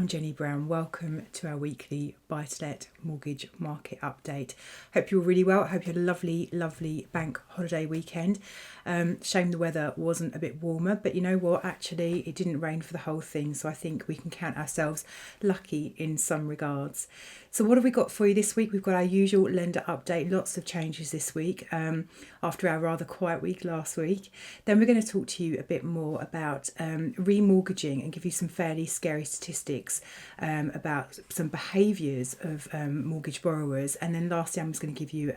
I'm Jenny Brown. Welcome to our weekly buy-to-let mortgage market update. Hope you're really well. Hope you had a lovely bank holiday weekend. Shame the weather wasn't a bit warmer, but you know what? Actually, it didn't rain for the whole thing, so I think we can count ourselves lucky in some regards. So what have we got for you this week? We've got our usual lender update. Lots of changes this week after our rather quiet week last week. Then we're going to talk to you a bit more about remortgaging and give you some fairly scary statistics about some behaviours of mortgage borrowers. And then lastly, I'm just going to give you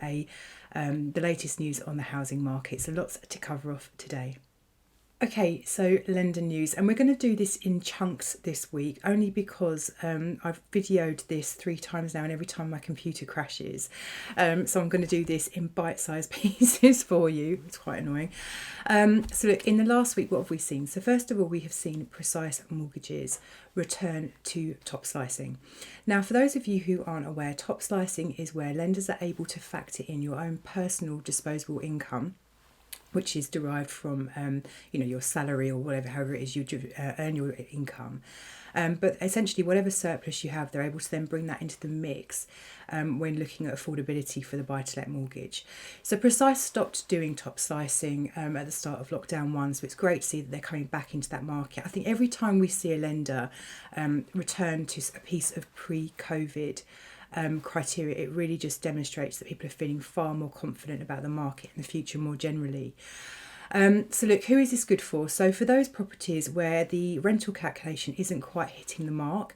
the latest news on the housing market. So lots to cover off today. Okay, so lender news, and we're going to do this in chunks this week, only because I've videoed this 3 times now and every time my computer crashes. So I'm going to do this in bite-sized pieces for you. It's quite annoying. So look, in the last week, what have we seen? So first of all, we have seen precise mortgages return to top slicing. Now, for those of you who aren't aware, top slicing is where lenders are able to factor in your own personal disposable income, which is derived from, your salary or whatever, however it is you earn your income. But essentially, whatever surplus you have, they're able to then bring that into the mix when looking at affordability for the buy-to-let mortgage. So Precise stopped doing top slicing at the start of lockdown 1, so it's great to see that they're coming back into that market. I think every time we see a lender return to a piece of pre-COVID criteria, it really just demonstrates that people are feeling far more confident about the market in the future more generally. So look, who is this good for? So for those properties where the rental calculation isn't quite hitting the mark,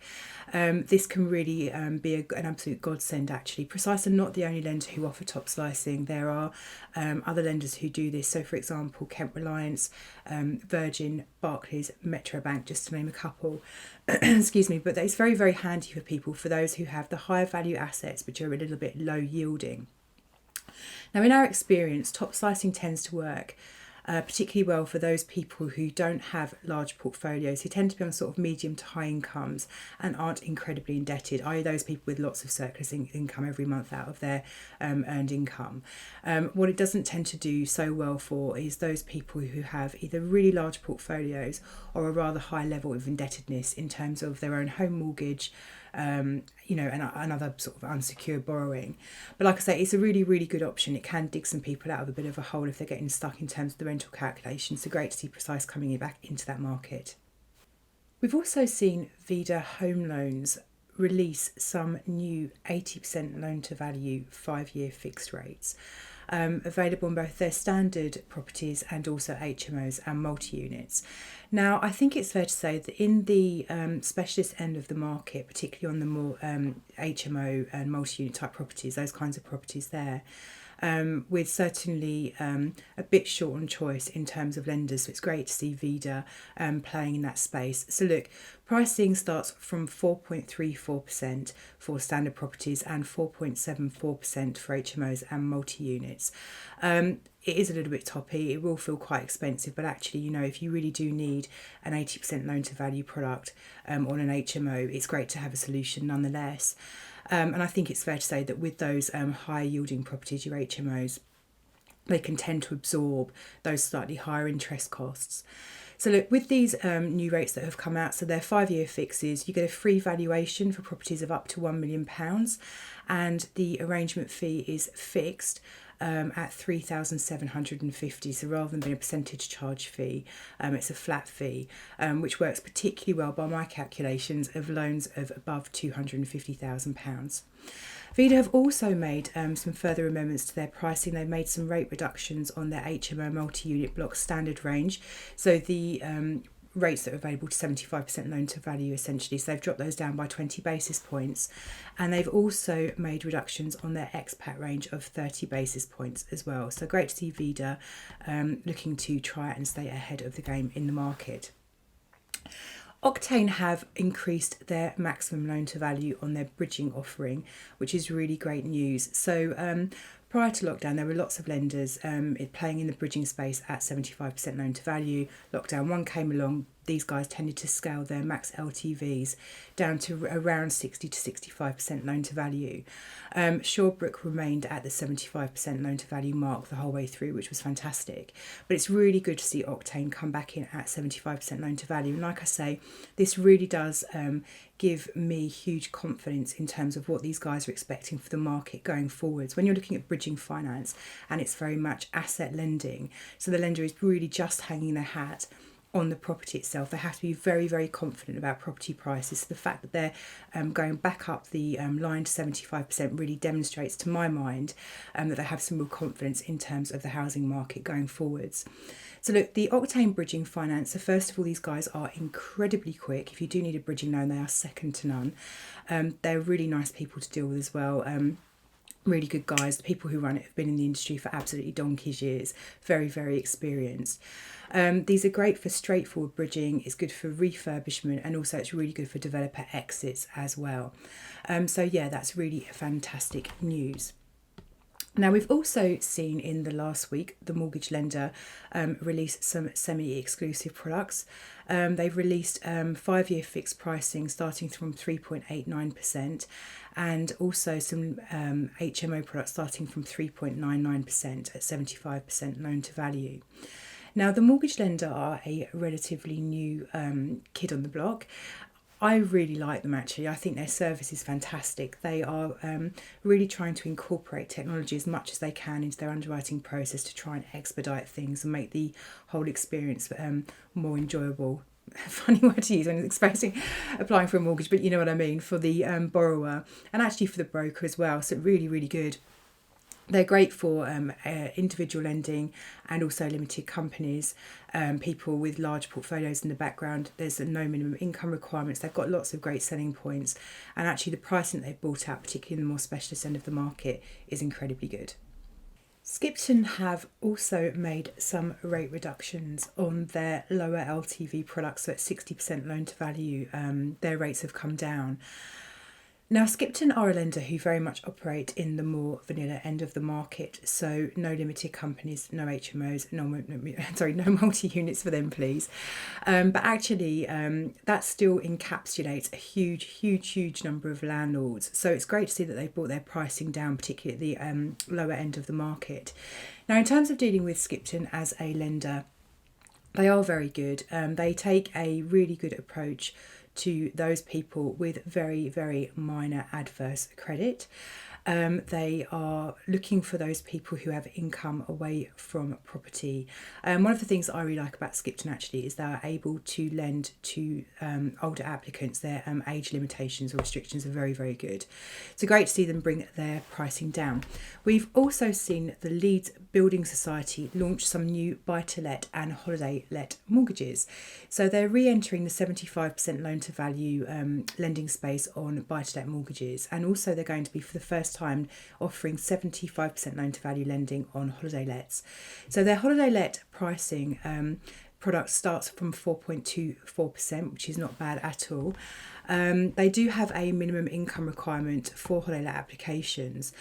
this can really be an absolute godsend actually. Precise are not the only lender who offer top slicing. There are other lenders who do this. So for example, Kent Reliance, Virgin, Barclays, Metro Bank, just to name a couple. Excuse me, but it's very, very handy for people, for those who have the higher value assets which are a little bit low yielding. Now in our experience, top slicing tends to work particularly well for those people who don't have large portfolios, who tend to be on sort of medium to high incomes and aren't incredibly indebted, i.e. those people with lots of surplus income every month out of their earned income. What it doesn't tend to do so well for is those people who have either really large portfolios or a rather high level of indebtedness in terms of their own home mortgage, and other sort of unsecured borrowing. But like I say, it's a really, really good option. It can dig some people out of a bit of a hole if they're getting stuck in terms of the rental calculation. So great to see Precise coming back into that market. We've also seen Vida Home Loans release some new 80% loan to value 5-year fixed rates. Available in both their standard properties and also HMOs and multi-units. Now, I think it's fair to say that in the specialist end of the market, particularly on the more HMO and multi-unit type properties, those kinds of properties there, with certainly a bit short on choice in terms of lenders. So it's great to see Vida playing in that space. So look, pricing starts from 4.34% for standard properties and 4.74% for HMOs and multi-units. It is a little bit toppy, it will feel quite expensive, but actually, if you really do need an 80% loan to value product on an HMO, it's great to have a solution nonetheless. And I think it's fair to say that with those higher yielding properties, your HMOs, they can tend to absorb those slightly higher interest costs. So look, with these new rates that have come out, so they're 5-year fixes, you get a free valuation for properties of up to £1 million, and the arrangement fee is fixed at $3,750. So rather than being a percentage charge fee, it's a flat fee, which works particularly well by my calculations of loans of above £250,000. Vida have also made some further amendments to their pricing. They've made some rate reductions on their HMO multi-unit block standard range. So the rates that are available to 75% loan to value essentially. So they've dropped those down by 20 basis points. And they've also made reductions on their expat range of 30 basis points as well. So great to see Vida looking to try and stay ahead of the game in the market. Octane have increased their maximum loan to value on their bridging offering, which is really great news. So prior to lockdown, there were lots of lenders playing in the bridging space at 75% loan to value. Lockdown 1 came along, these guys tended to scale their max LTVs down to around 60 to 65% loan to value. Shawbrook remained at the 75% loan to value mark the whole way through, which was fantastic. But it's really good to see Octane come back in at 75% loan to value. And like I say, this really does give me huge confidence in terms of what these guys are expecting for the market going forwards. When you're looking at bridging finance, and it's very much asset lending, so the lender is really just hanging their hat on the property itself. They have to be very, very confident about property prices. So the fact that they're going back up the line to 75% really demonstrates, to my mind, that they have some real confidence in terms of the housing market going forwards. So look, the Octane bridging finance, so first of all, these guys are incredibly quick. If you do need a bridging loan, they are second to none. They're really nice people to deal with as well. Really good guys. The people who run it have been in the industry for absolutely donkey's years. Very, very experienced. These are great for straightforward bridging. It's good for refurbishment, and also it's really good for developer exits as well. So yeah, that's really fantastic news. Now, we've also seen in the last week the mortgage lender release some semi-exclusive products. They've released 5-year fixed pricing starting from 3.89%, and also some HMO products starting from 3.99% at 75% loan to value. Now, the mortgage lender are a relatively new kid on the block. I really like them actually. I think their service is fantastic. They are really trying to incorporate technology as much as they can into their underwriting process to try and expedite things and make the whole experience more enjoyable. Funny word to use when expressing applying for a mortgage, but you know what I mean, for the borrower and actually for the broker as well. So really, really good. They're great for individual lending and also limited companies, people with large portfolios in the background. There's no minimum income requirements. They've got lots of great selling points, and actually the pricing that they've brought out, particularly in the more specialist end of the market, is incredibly good. Skipton have also made some rate reductions on their lower LTV products, so at 60% loan to value, their rates have come down. Now, Skipton are a lender who very much operate in the more vanilla end of the market, so no limited companies, no HMOs, no multi-units for them, please. But actually, that still encapsulates a huge number of landlords. So it's great to see that they've brought their pricing down, particularly at the lower end of the market. Now, in terms of dealing with Skipton as a lender, they are very good. They take a really good approach to those people with very, very minor adverse credit. They are looking for those people who have income away from property. One of the things that I really like about Skipton actually is they're able to lend to older applicants. Their age limitations or restrictions are very, very good. So great to see them bring their pricing down. We've also seen the Leeds Building Society launch some new buy-to-let and holiday-let mortgages. So they're re-entering the 75% loan to value lending space on buy-to-let mortgages, and also they're going to be for the first time offering 75% loan to value lending on holiday lets. So their holiday let pricing product starts from 4.24%, which is not bad at all. They do have a minimum income requirement for holiday let applications,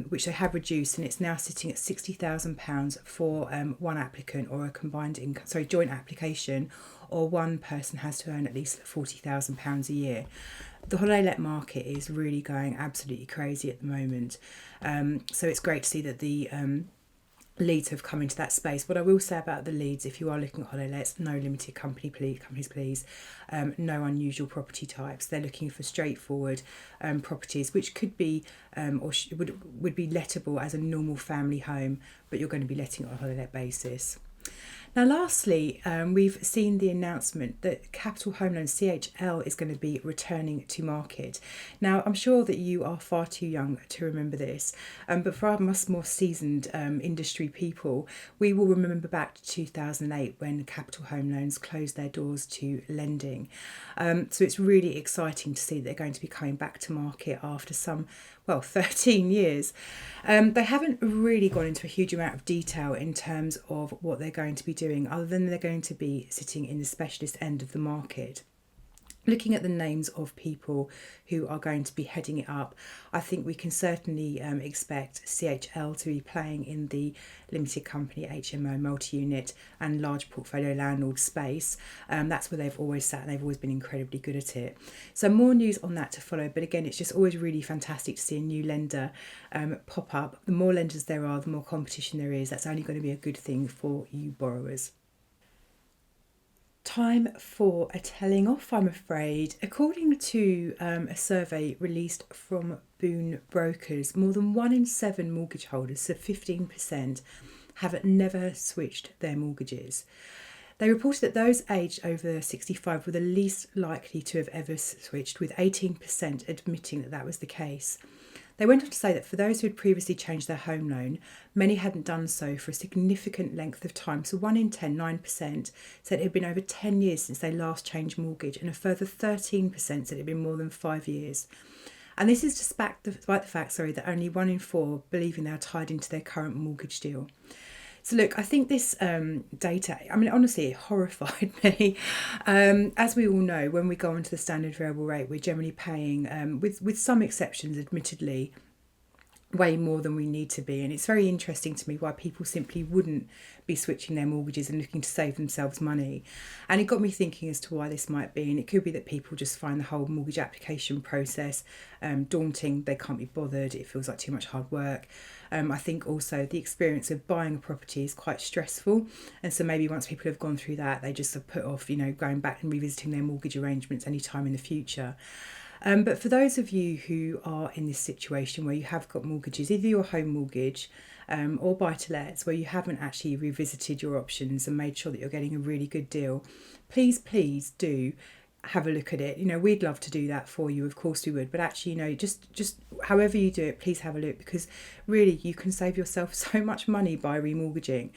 which they have reduced, and it's now sitting at £60,000 for one applicant or a joint application, or one person has to earn at least £40,000 a year. The holiday let market is really going absolutely crazy at the moment. So it's great to see that the Leeds have come into that space. What I will say about the Leeds, if you are looking at holiday lets, no limited companies please, no unusual property types. They're looking for straightforward properties, which could be would be lettable as a normal family home, but you're going to be letting it on a holiday let basis. Now, lastly, we've seen the announcement that Capital Home Loans, CHL, is going to be returning to market. Now, I'm sure that you are far too young to remember this, but for us more seasoned industry people, we will remember back to 2008 when Capital Home Loans closed their doors to lending. So it's really exciting to see that they're going to be coming back to market after 13 years. They haven't really gone into a huge amount of detail in terms of what they're going to be doing, other than they're going to be sitting in the specialist end of the market. looking at the names of people who are going to be heading it up, I think we can certainly expect CHL to be playing in the limited company, HMO, multi-unit and large portfolio landlord space. That's where they've always sat and they've always been incredibly good at it. So more news on that to follow. But again, it's just always really fantastic to see a new lender pop up. The more lenders there are, the more competition there is. That's only going to be a good thing for you borrowers. Time for a telling off, I'm afraid. According to a survey released from Boone Brokers, more than 1 in 7 mortgage holders, so 15%, have never switched their mortgages. They reported that those aged over 65 were the least likely to have ever switched, with 18% admitting that that was the case. They went on to say that for those who had previously changed their home loan, many hadn't done so for a significant length of time. So 1 in 10, 9%, said it had been over 10 years since they last changed mortgage, and a further 13% said it had been more than 5 years. And this is despite the fact that only 1 in 4 believing they are tied into their current mortgage deal. So look, I think this data, I mean, honestly, it horrified me. As we all know, when we go onto the standard variable rate, we're generally paying, with some exceptions, admittedly, way more than we need to be. And it's very interesting to me why people simply wouldn't be switching their mortgages and looking to save themselves money. And it got me thinking as to why this might be. And it could be that people just find the whole mortgage application process daunting. They can't be bothered. It feels like too much hard work. I think also the experience of buying a property is quite stressful. And so maybe once people have gone through that, they just have put off, going back and revisiting their mortgage arrangements any time in the future. But for those of you who are in this situation where you have got mortgages, either your home mortgage or buy-to-lets, where you haven't actually revisited your options and made sure that you're getting a really good deal, please do have a look at it. We'd love to do that for you, of course we would, but actually, just however you do it, please have a look, because really you can save yourself so much money by remortgaging.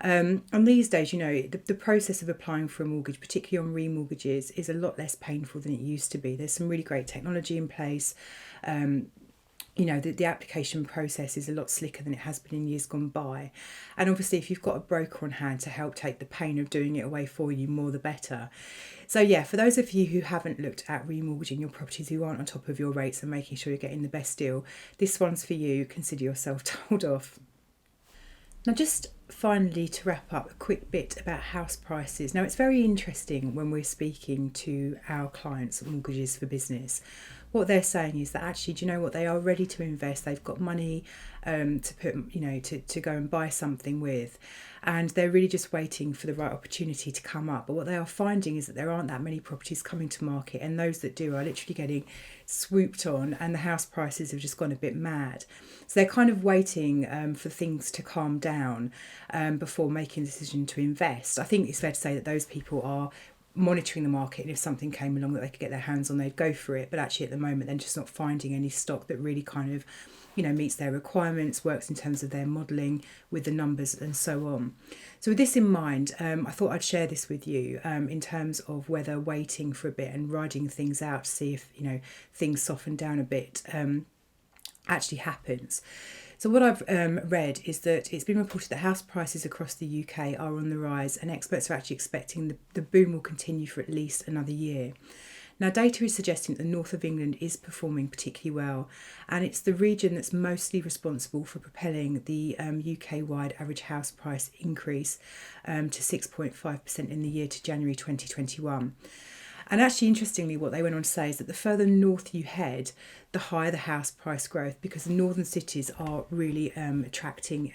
And these days, the process of applying for a mortgage, particularly on remortgages, is a lot less painful than it used to be. There's some really great technology in place. The application process is a lot slicker than it has been in years gone by. And obviously, if you've got a broker on hand to help take the pain of doing it away for you, more the better. So yeah, for those of you who haven't looked at remortgaging your properties, who aren't on top of your rates and making sure you're getting the best deal, this one's for you. Consider yourself told off. Now, just finally to wrap up, a quick bit about house prices. Now, it's very interesting when we're speaking to our clients at Mortgages for Business. What they're saying is that actually, do you know what, they are ready to invest. They've got money to put, to go and buy something with, and they're really just waiting for the right opportunity to come up. But what they are finding is that there aren't that many properties coming to market, and those that do are literally getting swooped on, and the house prices have just gone a bit mad. So they're kind of waiting for things to calm down before making a decision to invest. I think it's fair to say that those people are monitoring the market, and if something came along that they could get their hands on, they'd go for it. But actually at the moment, they're just not finding any stock that really kind of meets their requirements, works in terms of their modelling with the numbers and so on. So with this in mind, I thought I'd share this with you in terms of whether waiting for a bit and riding things out to see if things soften down a bit actually happens. So what I've read is that it's been reported that house prices across the UK are on the rise, and experts are actually expecting the boom will continue for at least another year. Now, data is suggesting that the north of England is performing particularly well, and it's the region that's mostly responsible for propelling the UK-wide average house price increase to 6.5% in the year to January 2021. And actually, interestingly, what they went on to say is that the further north you head, the higher the house price growth, because the northern cities are really attracting,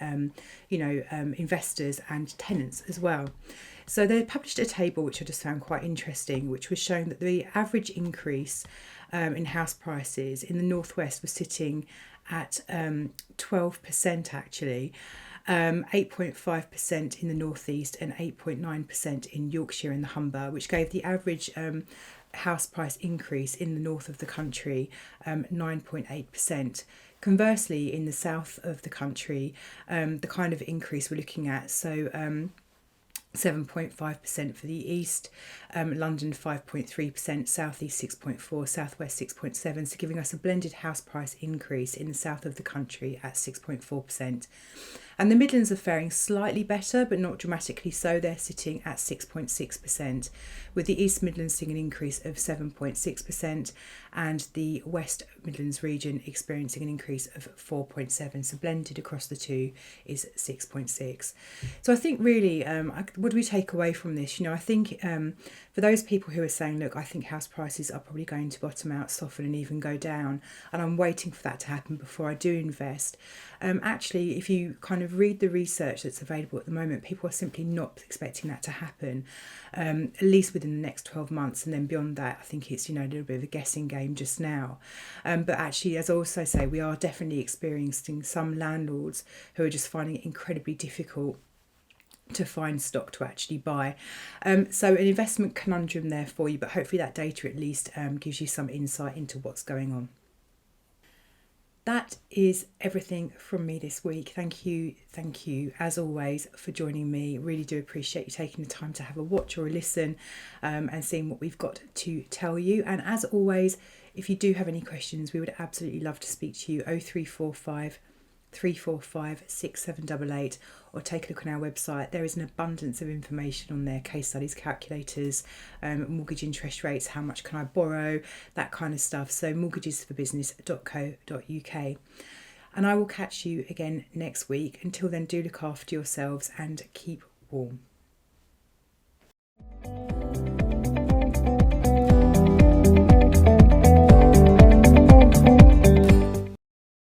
investors and tenants as well. So they published a table which I just found quite interesting, which was showing that the average increase in house prices in the northwest was sitting at 12% actually. 8.5% in the northeast and 8.9% in Yorkshire and the Humber, which gave the average house price increase in the north of the country 9.8%. Conversely, in the south of the country, the kind of increase we're looking at, 7.5% for the east, London 5.3%, southeast 6.4%, southwest 6.7%, so giving us a blended house price increase in the south of the country at 6.4%. And the Midlands are faring slightly better, but not dramatically so. They're sitting at 6.6%, with the East Midlands seeing an increase of 7.6% and the West Midlands region experiencing an increase of 4.7%. So blended across the two is 6.6%. So I think really, what do we take away from this? I think for those people who are saying, look, I think house prices are probably going to bottom out, soften and even go down, and I'm waiting for that to happen before I do invest. Actually, if you kind of read the research that's available at the moment, people are simply not expecting that to happen, at least within the next 12 months. And then beyond that, I think it's, a little bit of a guessing game just now. But actually, as I also say, we are definitely experiencing some landlords who are just finding it incredibly difficult to find stock to actually buy. So an investment conundrum there for you, but hopefully that data at least gives you some insight into what's going on. That is everything from me this week. Thank you, as always, for joining me. Really do appreciate you taking the time to have a watch or a listen and seeing what we've got to tell you. And as always, if you do have any questions, we would absolutely love to speak to you. 0345 345 6788, or take a look on our website. There is an abundance of information on there: case studies, calculators, mortgage interest rates, how much can I borrow, that kind of stuff. So mortgagesforbusiness.co.uk. And I will catch you again next week. Until then, do look after yourselves and keep warm.